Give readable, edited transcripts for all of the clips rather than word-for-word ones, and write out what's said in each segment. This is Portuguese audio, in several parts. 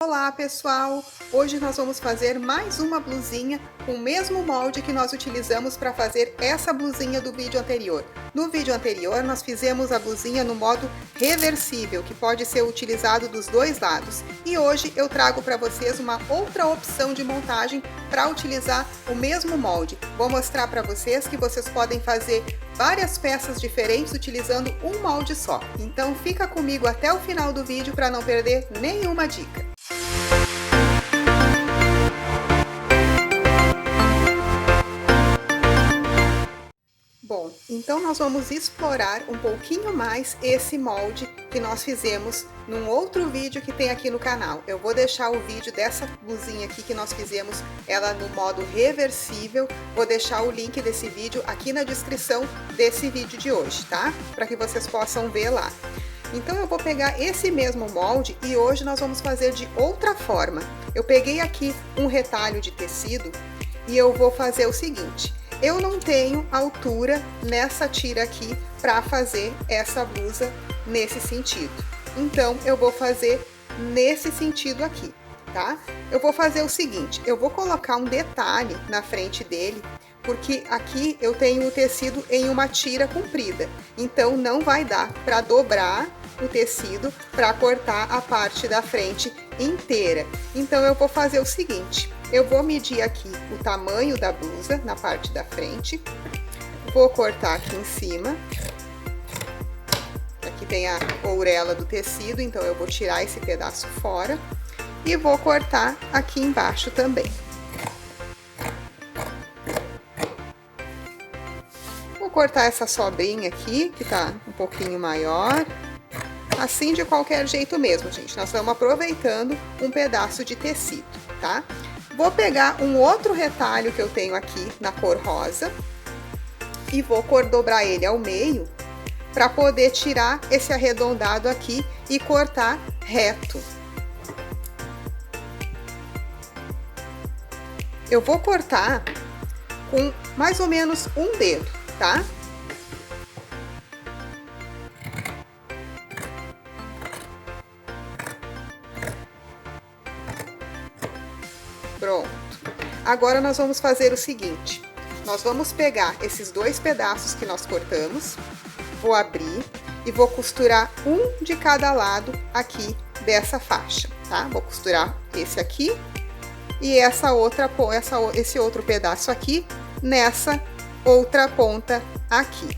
Olá pessoal! Hoje nós vamos fazer mais uma blusinha com o mesmo molde que nós utilizamos para fazer essa blusinha do vídeo anterior. No vídeo anterior nós fizemos a blusinha no modo reversível, que pode ser utilizado dos dois lados. E hoje eu trago para vocês uma outra opção de montagem para utilizar o mesmo molde. Vou mostrar para vocês que vocês podem fazer várias peças diferentes utilizando um molde só. Então fica comigo até o final do vídeo para não perder nenhuma dica. Bom, então nós vamos explorar um pouquinho mais esse molde que nós fizemos num outro vídeo que tem aqui no canal. Eu vou deixar o vídeo dessa blusinha aqui que nós fizemos ela no modo reversível. Vou deixar o link desse vídeo aqui na descrição desse vídeo de hoje, tá? Para que vocês possam ver lá. Então eu vou pegar esse mesmo molde e hoje nós vamos fazer de outra forma. Eu peguei aqui um retalho de tecido e eu vou fazer o seguinte. Eu não tenho altura nessa tira aqui para fazer essa blusa nesse sentido. Então eu vou fazer nesse sentido aqui, tá? Eu vou fazer o seguinte, eu vou colocar um detalhe na frente dele, porque aqui eu tenho o tecido em uma tira comprida, então não vai dar para dobrar o tecido para cortar a parte da frente inteira. Então eu vou fazer o seguinte, eu vou medir aqui o tamanho da blusa na parte da frente, vou cortar aqui em cima, aqui tem a ourela do tecido, então eu vou tirar esse pedaço fora e vou cortar aqui embaixo também. Vou cortar essa sobrinha aqui, que tá um pouquinho maior, assim de qualquer jeito mesmo, gente. Nós estamos aproveitando um pedaço de tecido, tá? Vou pegar um outro retalho que eu tenho aqui na cor rosa e vou dobrar ele ao meio para poder tirar esse arredondado aqui e cortar reto. Eu vou cortar com mais ou menos um dedo, tá? Pronto. Agora nós vamos fazer o seguinte, nós vamos pegar esses dois pedaços que nós cortamos, vou abrir e vou costurar um de cada lado aqui dessa faixa, tá? Vou costurar esse aqui e esse outro pedaço aqui nessa outra ponta aqui.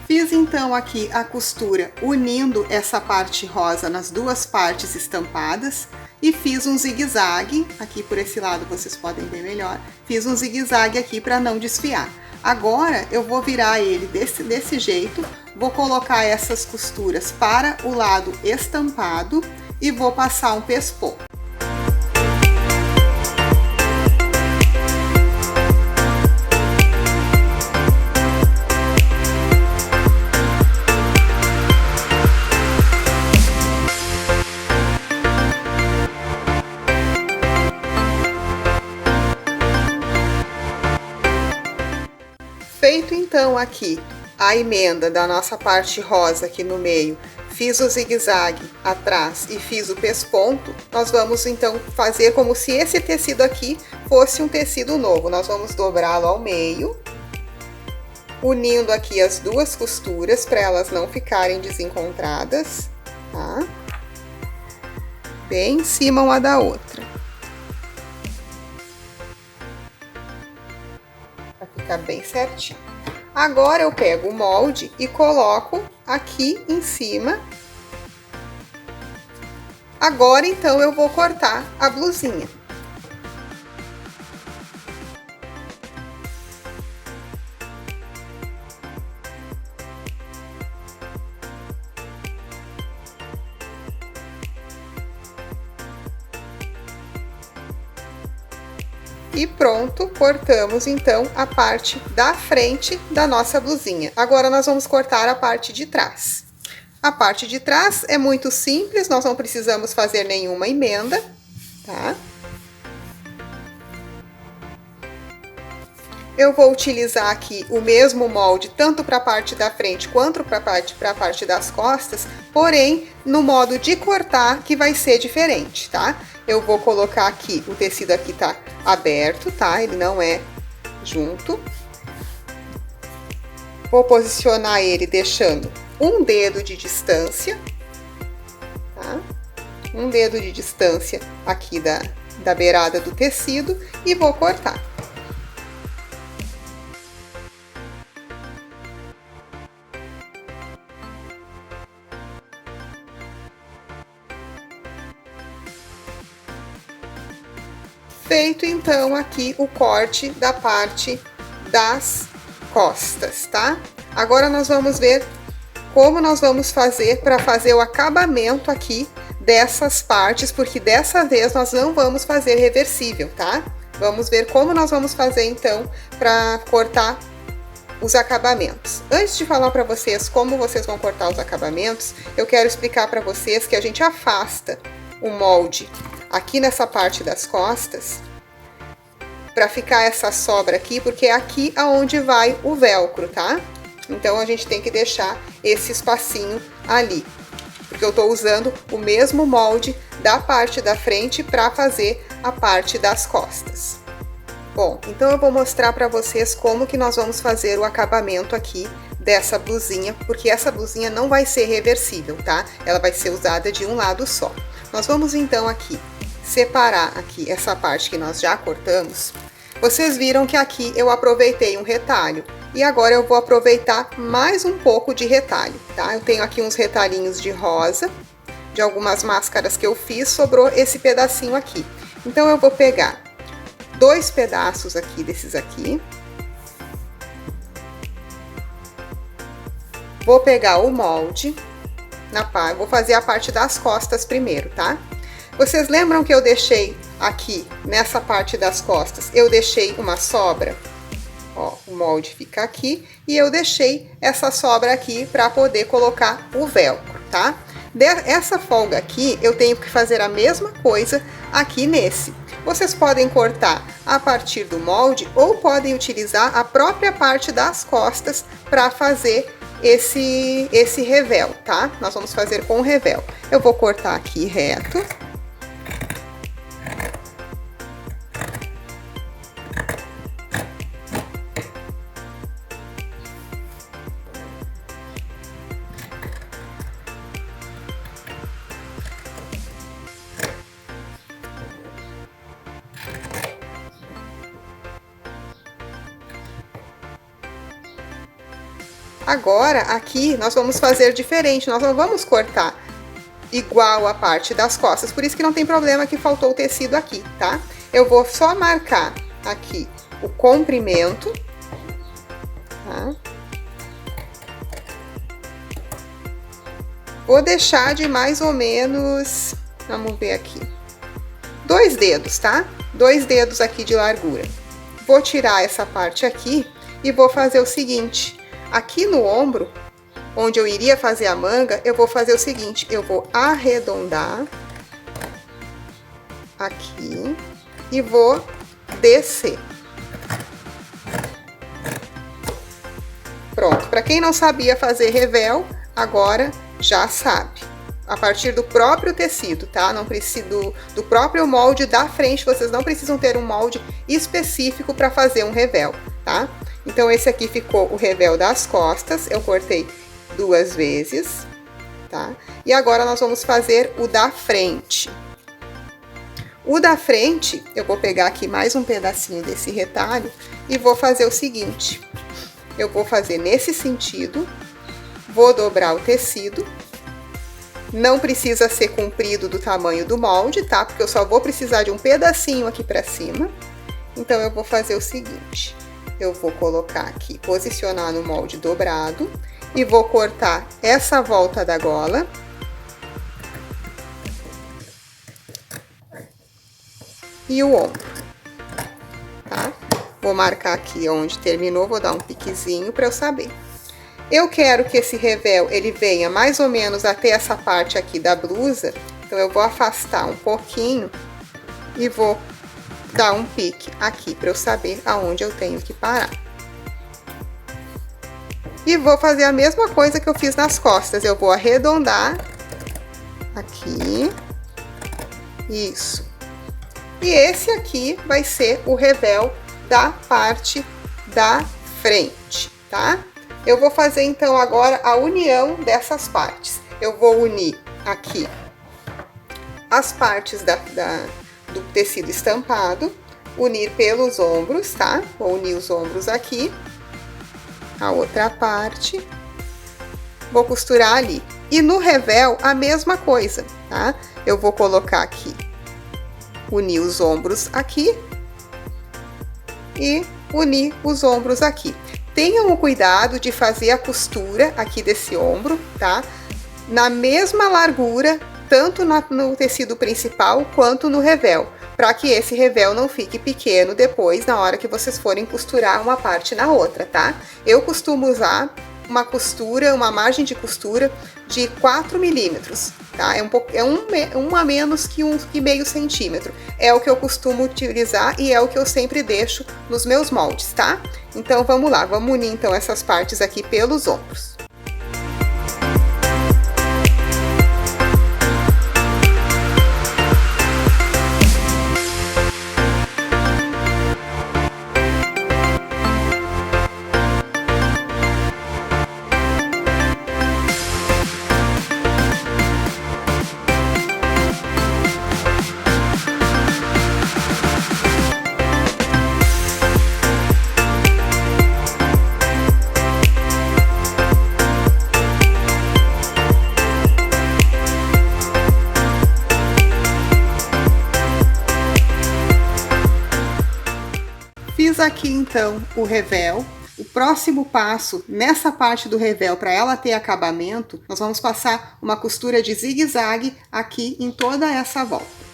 Fiz então aqui a costura unindo essa parte rosa nas duas partes estampadas e fiz um zigue-zague, aqui por esse lado vocês podem ver melhor, fiz um zigue-zague aqui para não desfiar. Agora eu vou virar ele desse jeito, vou colocar essas costuras para o lado estampado e vou passar um pespô. Feito então aqui a emenda da nossa parte rosa aqui no meio, fiz o zigue-zague atrás e fiz o pesponto, nós vamos então fazer como se esse tecido aqui fosse um tecido novo. Nós vamos dobrá-lo ao meio, unindo aqui as duas costuras para elas não ficarem desencontradas, tá? Bem em cima uma da outra. Fica bem certinho. Agora eu pego o molde e coloco aqui em cima. Agora então eu vou cortar a blusinha. E pronto, cortamos então a parte da frente da nossa blusinha. Agora nós vamos cortar a parte de trás. A parte de trás é muito simples, nós não precisamos fazer nenhuma emenda, tá? Eu vou utilizar aqui o mesmo molde, tanto para a parte da frente quanto para a parte das costas, porém, no modo de cortar que vai ser diferente, tá? Eu vou colocar aqui, o tecido aqui tá aberto, tá? Ele não é junto. Vou posicionar ele deixando um dedo de distância, tá? Um dedo de distância aqui da beirada do tecido e vou cortar. Feito então aqui o corte da parte das costas, tá? Agora nós vamos ver como nós vamos fazer para fazer o acabamento aqui dessas partes, porque dessa vez nós não vamos fazer reversível, tá? Vamos ver como nós vamos fazer então para cortar os acabamentos. Antes de falar para vocês como vocês vão cortar os acabamentos, eu quero explicar para vocês que a gente afasta o molde aqui nessa parte das costas, para ficar essa sobra aqui, porque é aqui aonde vai o velcro, tá? Então, a gente tem que deixar esse espacinho ali, porque eu tô usando o mesmo molde da parte da frente para fazer a parte das costas. Bom, então eu vou mostrar para vocês como que nós vamos fazer o acabamento aqui dessa blusinha, porque essa blusinha não vai ser reversível, tá? Ela vai ser usada de um lado só. Nós vamos então aqui separar aqui essa parte que nós já cortamos. Vocês viram que aqui eu aproveitei um retalho e agora eu vou aproveitar mais um pouco de retalho, tá? Eu tenho aqui uns retalhinhos de rosa, de algumas máscaras que eu fiz, sobrou esse pedacinho aqui. Então eu vou pegar 2 pedaços aqui desses aqui. Vou pegar o molde, vou fazer a parte das costas primeiro, tá? Vocês lembram que eu deixei aqui, nessa parte das costas, eu deixei uma sobra? Ó, o molde fica aqui e eu deixei essa sobra aqui para poder colocar o velcro, tá? Essa folga aqui, eu tenho que fazer a mesma coisa aqui nesse. Vocês podem cortar a partir do molde ou podem utilizar a própria parte das costas para fazer esse revel, tá? Nós vamos fazer com revel. Eu vou cortar aqui reto. Agora, aqui, nós vamos fazer diferente, nós não vamos cortar igual a parte das costas, por isso que não tem problema que faltou o tecido aqui, tá? Eu vou só marcar aqui o comprimento, tá? Vou deixar de mais ou menos, vamos ver aqui, 2 dedos, tá? 2 dedos aqui de largura. Vou tirar essa parte aqui e vou fazer o seguinte. Aqui no ombro, onde eu iria fazer a manga, eu vou fazer o seguinte, eu vou arredondar aqui e vou descer. Pronto, para quem não sabia fazer revel, agora já sabe. A partir do próprio tecido, tá? Não precisa do próprio molde da frente, vocês não precisam ter um molde específico para fazer um revel, tá? Então, esse aqui ficou o revel das costas, eu cortei 2 vezes, tá? E agora nós vamos fazer o da frente. O da frente, eu vou pegar aqui mais um pedacinho desse retalho e vou fazer o seguinte. Eu vou fazer nesse sentido, vou dobrar o tecido. Não precisa ser comprido do tamanho do molde, tá? Porque eu só vou precisar de um pedacinho aqui pra cima. Então, eu vou fazer o seguinte. Eu vou colocar aqui, posicionar no molde dobrado e vou cortar essa volta da gola. E o ombro. Vou marcar aqui onde terminou, vou dar um piquezinho para eu saber. Eu quero que esse revel ele venha mais ou menos até essa parte aqui da blusa, então eu vou afastar um pouquinho e vou dar um pique aqui para eu saber aonde eu tenho que parar. E vou fazer a mesma coisa que eu fiz nas costas, eu vou arredondar aqui, isso. E esse aqui vai ser o revel da parte da frente, tá? Eu vou fazer então agora a união dessas partes. Eu vou unir aqui as partes do tecido estampado, unir pelos ombros, tá? Vou unir os ombros aqui, a outra parte, vou costurar ali. E no revel a mesma coisa, tá? Eu vou colocar aqui, unir os ombros aqui e unir os ombros aqui. Tenham o cuidado de fazer a costura aqui desse ombro, tá? Na mesma largura, tanto no tecido principal quanto no revel, para que esse revel não fique pequeno depois na hora que vocês forem costurar uma parte na outra, tá? Eu costumo usar uma margem de costura de 4 milímetros, tá? É um a menos que meio centímetro. É o que eu costumo utilizar e é o que eu sempre deixo nos meus moldes, tá? Então vamos lá, vamos unir então essas partes aqui pelos ombros. Fiz aqui então o revel. O próximo passo, nessa parte do revel, para ela ter acabamento, nós vamos passar uma costura de zigue-zague aqui em toda essa volta.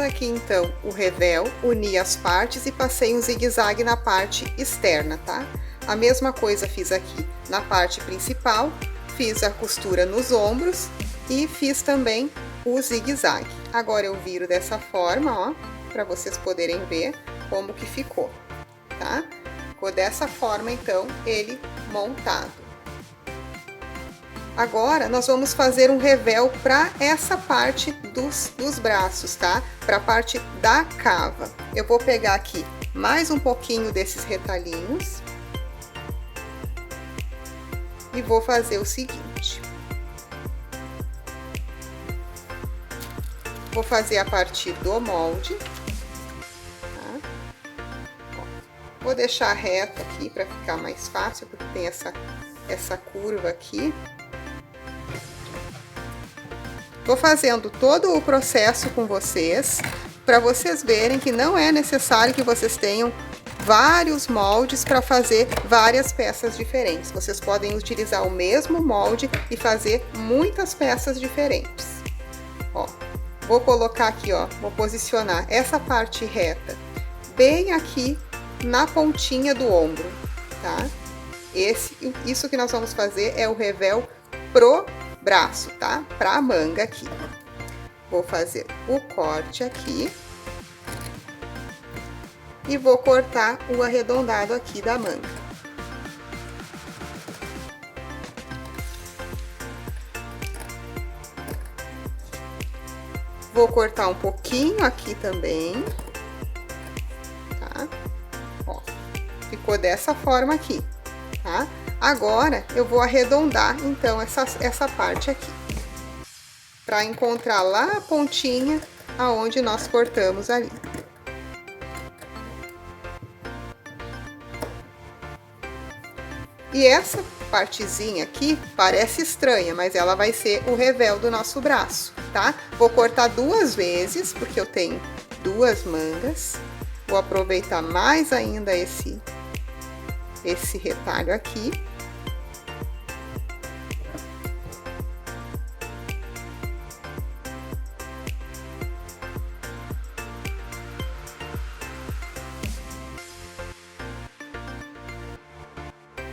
Aqui então o revel, uni as partes e passei um zigue-zague na parte externa, tá? A mesma coisa fiz aqui na parte principal, fiz a costura nos ombros e fiz também o zigue-zague. Agora eu viro dessa forma, ó, para vocês poderem ver como que ficou, tá? Ficou dessa forma então ele montado. Agora, nós vamos fazer um revel para essa parte dos braços, tá? Para a parte da cava. Eu vou pegar aqui mais um pouquinho desses retalhinhos. E vou fazer o seguinte. Vou fazer a partir do molde. Tá? Vou deixar reto aqui para ficar mais fácil, porque tem essa curva aqui. Vou fazendo todo o processo com vocês, para vocês verem que não é necessário que vocês tenham vários moldes para fazer várias peças diferentes. Vocês podem utilizar o mesmo molde e fazer muitas peças diferentes. Ó, vou colocar aqui, ó, vou posicionar essa parte reta bem aqui na pontinha do ombro, tá? Isso que nós vamos fazer é o revel pro braço, tá? Pra manga aqui. Vou fazer o corte aqui. E vou cortar o arredondado aqui da manga. Vou cortar um pouquinho aqui também. Tá? Ó, ficou dessa forma aqui, tá? Agora, eu vou arredondar, então, essa parte aqui, para encontrar lá a pontinha aonde nós cortamos ali. E partezinha aqui parece estranha, mas ela vai ser o revel do nosso braço, tá? Vou cortar 2 vezes, porque eu tenho 2 mangas. Vou aproveitar mais ainda esse retalho aqui.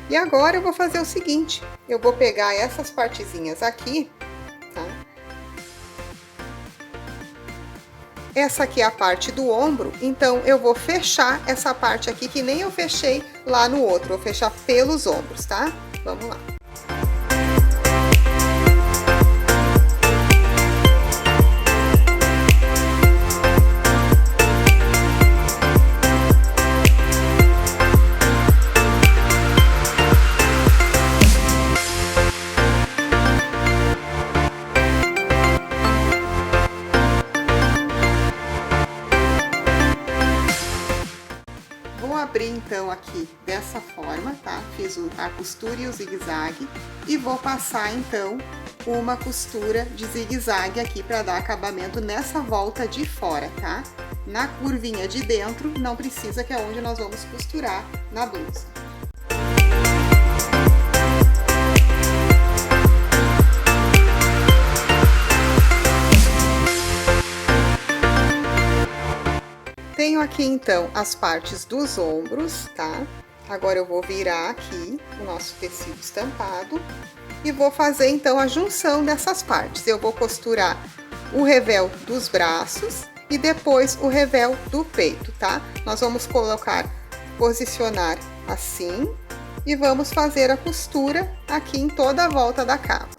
E agora eu vou fazer o seguinte, eu vou pegar essas partezinhas aqui, tá? Essa aqui é a parte do ombro, então eu vou fechar essa parte aqui que nem eu fechei lá no outro, vou fechar pelos ombros, tá? Vamos lá. Abrir então aqui dessa forma, tá? Fiz a costura e o zigue-zague e vou passar então uma costura de zigue-zague aqui para dar acabamento nessa volta de fora, tá? Na curvinha de dentro não precisa, que é onde nós vamos costurar na blusa. Tenho aqui então as partes dos ombros, tá? Agora eu vou virar aqui o nosso tecido estampado e vou fazer então a junção dessas partes. Eu vou costurar o revel dos braços e depois o revel do peito, tá? Nós vamos posicionar assim e vamos fazer a costura aqui em toda a volta da capa.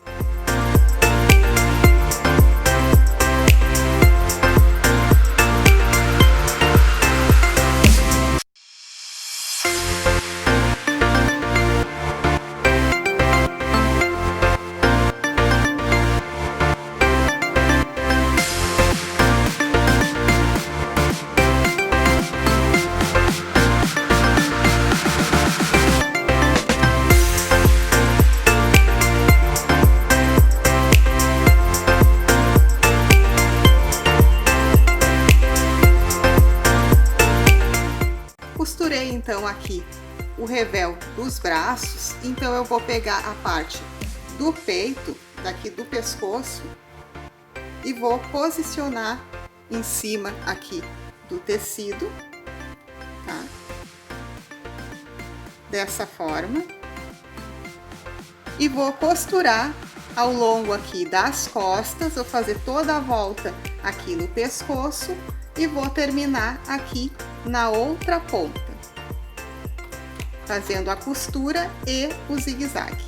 Costurei então aqui o revel dos braços, então eu vou pegar a parte do peito, daqui do pescoço, e vou posicionar em cima aqui do tecido, tá? Dessa forma. E vou costurar ao longo aqui das costas, vou fazer toda a volta aqui no pescoço e vou terminar aqui na outra ponta, fazendo a costura e o zigue-zague.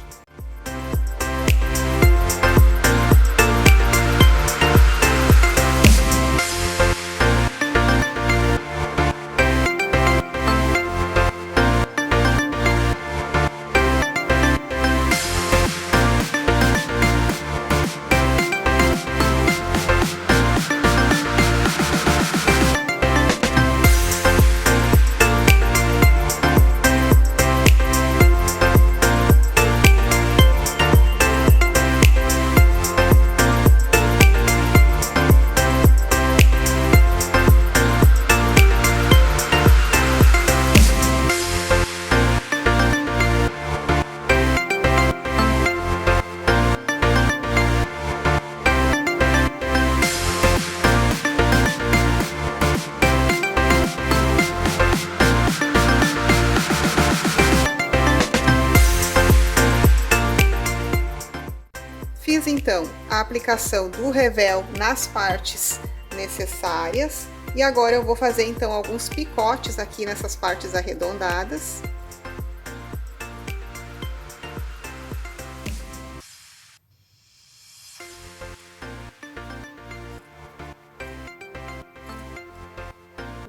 Fiz então a aplicação do revel nas partes necessárias e agora eu vou fazer então alguns picotes aqui nessas partes arredondadas.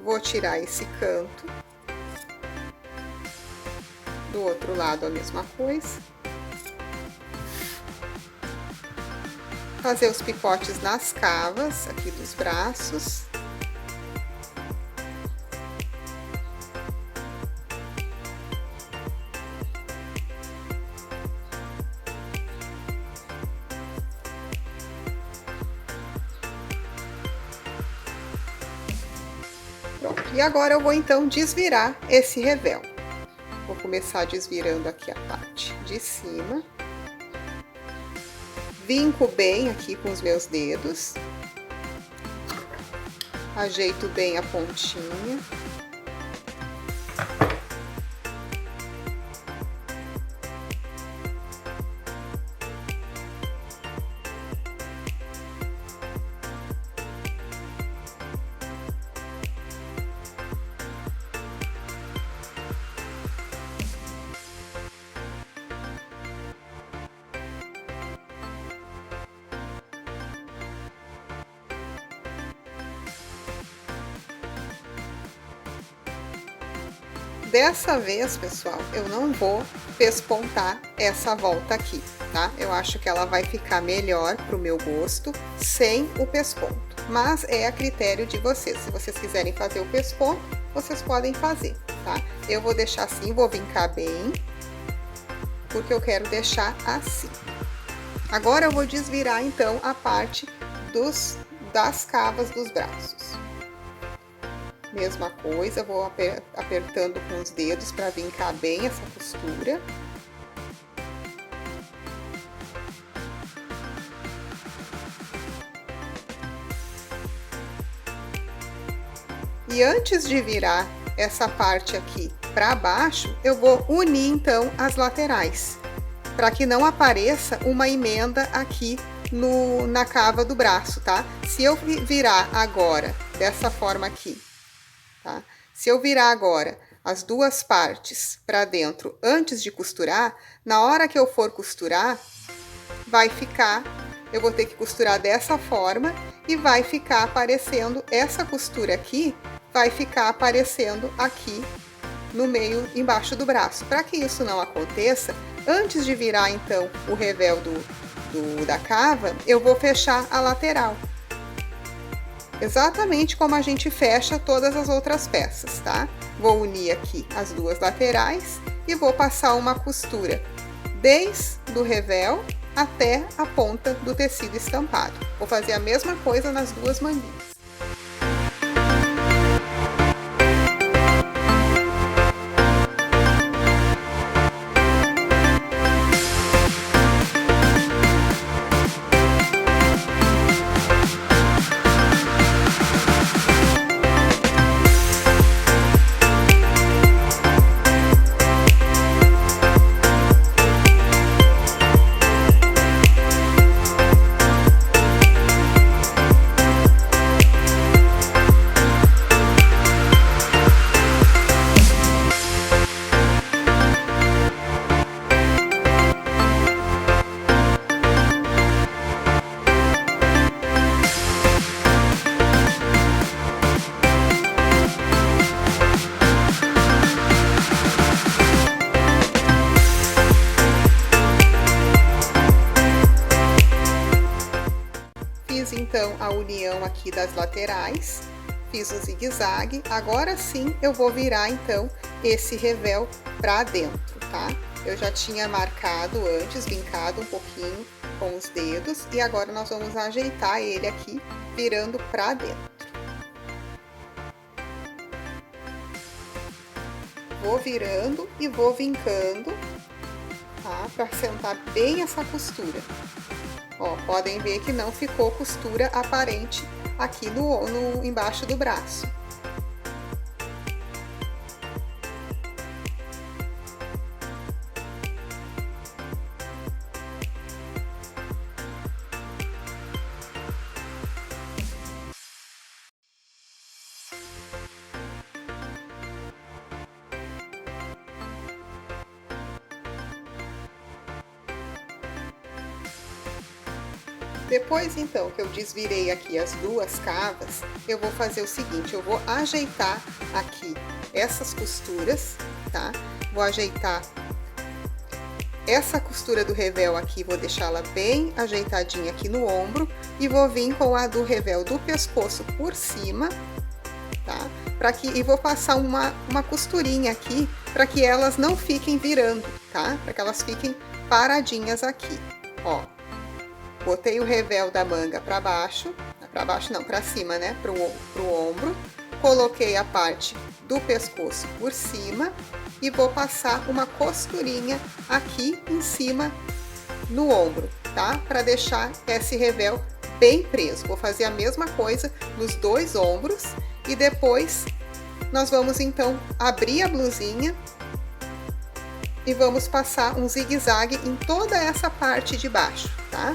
Vou tirar esse canto. Do outro lado a mesma coisa. Fazer os picotes nas cavas aqui dos braços. E agora eu vou então desvirar esse revel. Vou começar desvirando aqui a parte de cima. Vinco bem aqui com os meus dedos. Ajeito bem a pontinha. Dessa vez, pessoal, eu não vou pespontar essa volta aqui, tá? Eu acho que ela vai ficar melhor pro meu gosto sem o pesponto. Mas é a critério de vocês. Se vocês quiserem fazer o pesponto, vocês podem fazer, tá? Eu vou deixar assim, vou vincar bem, porque eu quero deixar assim. Agora eu vou desvirar, então, a parte das cavas dos braços. Mesma coisa, vou apertando com os dedos para vincar bem essa costura. E antes de virar essa parte aqui para baixo, eu vou unir então as laterais, para que não apareça uma emenda aqui na cava do braço, tá? Se eu virar agora dessa forma aqui, tá? Se eu virar agora as duas partes para dentro antes de costurar, na hora que eu for costurar, vai ficar, eu vou ter que costurar dessa forma e vai ficar aparecendo essa costura aqui, vai ficar aparecendo aqui no meio, embaixo do braço. Para que isso não aconteça, antes de virar então o revel da cava, eu vou fechar a lateral. Exatamente como a gente fecha todas as outras peças, tá? Vou unir aqui as duas laterais e vou passar uma costura desde o revel até a ponta do tecido estampado. Vou fazer a mesma coisa nas duas manguinhas. Então a união aqui das laterais, fiz o zigue-zague, agora sim eu vou virar então esse revel para dentro, tá? Eu já tinha marcado antes, vincado um pouquinho com os dedos e agora nós vamos ajeitar ele aqui, virando para dentro. Vou virando e vou vincando, tá? Para sentar bem essa costura. Ó, podem ver que não ficou costura aparente aqui embaixo do braço. Depois, então, que eu desvirei aqui as duas cavas, eu vou fazer o seguinte, eu vou ajeitar aqui essas costuras, tá? Vou ajeitar essa costura do revel aqui, vou deixá-la bem ajeitadinha aqui no ombro e vou vir com a do revel do pescoço por cima, tá? E vou passar uma costurinha aqui para que elas não fiquem virando, tá? Para que elas fiquem paradinhas aqui, ó. Botei o revel da manga para baixo não, para cima, né, pro ombro, coloquei a parte do pescoço por cima e vou passar uma costurinha aqui em cima no ombro, tá? Para deixar esse revel bem preso. Vou fazer a mesma coisa nos dois ombros e depois nós vamos então abrir a blusinha e vamos passar um zigue-zague em toda essa parte de baixo, tá?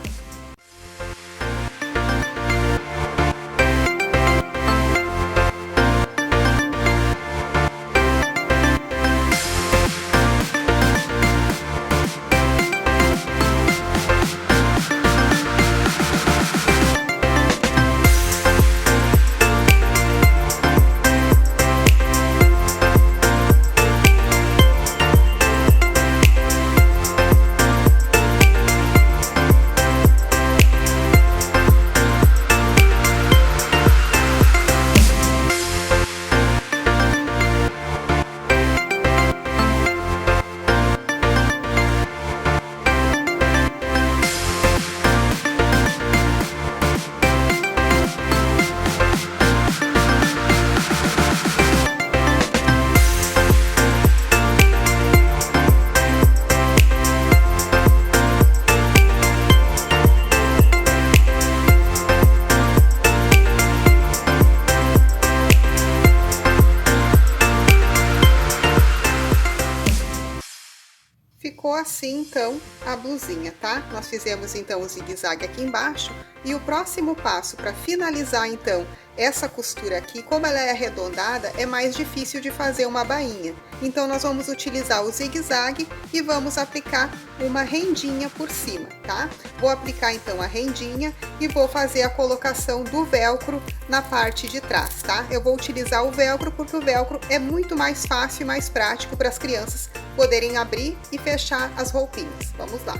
Ficou assim, então, a blusinha, tá? Nós fizemos, então, o zigue-zague aqui embaixo. E o próximo passo, para finalizar, então, essa costura aqui, como ela é arredondada, é mais difícil de fazer uma bainha. Então, nós vamos utilizar o zigue-zague e vamos aplicar uma rendinha por cima, tá? Vou aplicar, então, a rendinha e vou fazer a colocação do velcro na parte de trás, tá? Eu vou utilizar o velcro porque o velcro é muito mais fácil e mais prático para as crianças poderem abrir e fechar as roupinhas. Vamos lá.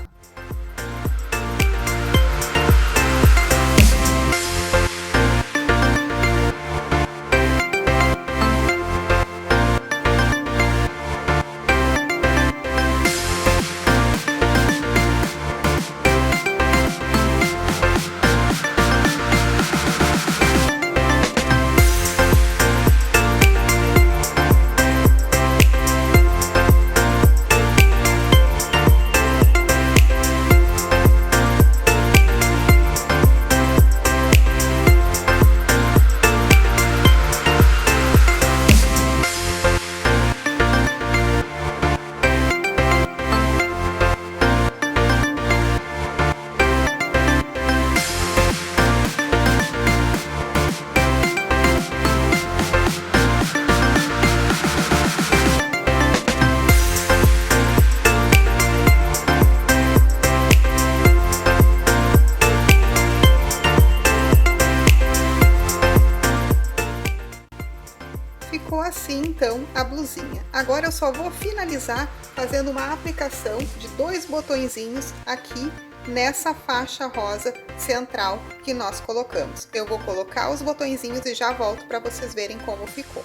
Ficou assim, então, a blusinha. Agora eu só vou finalizar fazendo uma aplicação de 2 botõezinhos aqui nessa faixa rosa central que nós colocamos. Eu vou colocar os botõezinhos e já volto para vocês verem como ficou.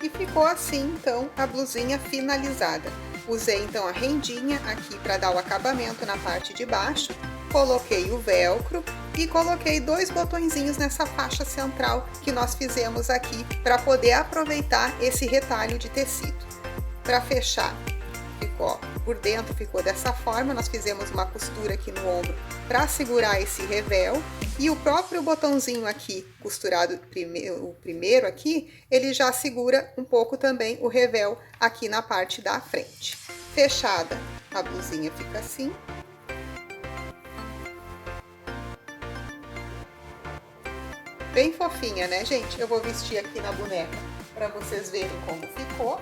E ficou assim, então, a blusinha finalizada. Usei, então, a rendinha aqui para dar o acabamento na parte de baixo, coloquei o velcro e coloquei 2 botõezinhos nessa faixa central que nós fizemos aqui para poder aproveitar esse retalho de tecido. Para fechar, ficou, por dentro ficou dessa forma, nós fizemos uma costura aqui no ombro para segurar esse revel e o próprio botãozinho aqui costurado o primeiro aqui, ele já segura um pouco também o revel aqui na parte da frente. Fechada, a blusinha fica assim. Bem fofinha, né, gente? Eu vou vestir aqui na boneca para vocês verem como ficou.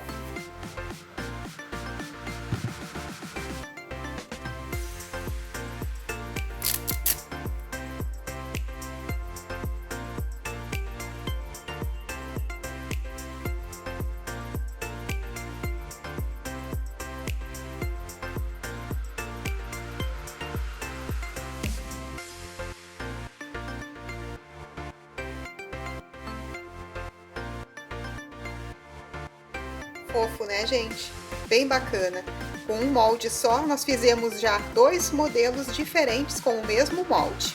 Fofo, né, gente? Bem bacana. Com um molde só, nós fizemos já 2 modelos diferentes com o mesmo molde.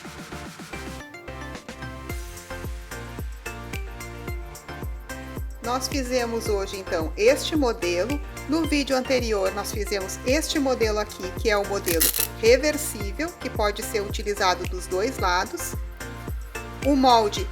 Nós fizemos hoje então este modelo. No vídeo anterior nós fizemos este modelo aqui, que é o modelo reversível, que pode ser utilizado dos dois lados. O molde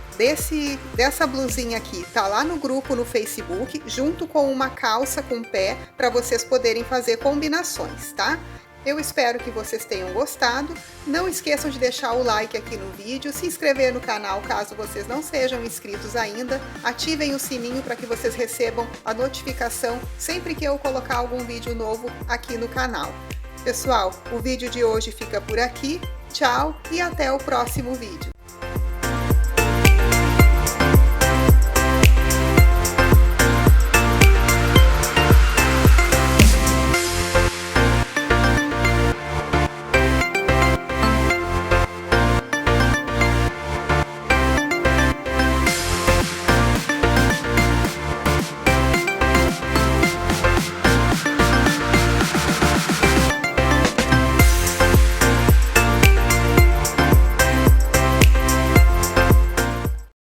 dessa blusinha aqui tá lá no grupo no Facebook, junto com uma calça com pé, para vocês poderem fazer combinações, tá? Eu espero que vocês tenham gostado. Não esqueçam de deixar o like aqui no vídeo, se inscrever no canal caso vocês não sejam inscritos ainda, ativem o sininho para que vocês recebam a notificação sempre que eu colocar algum vídeo novo aqui no canal. Pessoal, o vídeo de hoje fica por aqui. Tchau e até o próximo vídeo.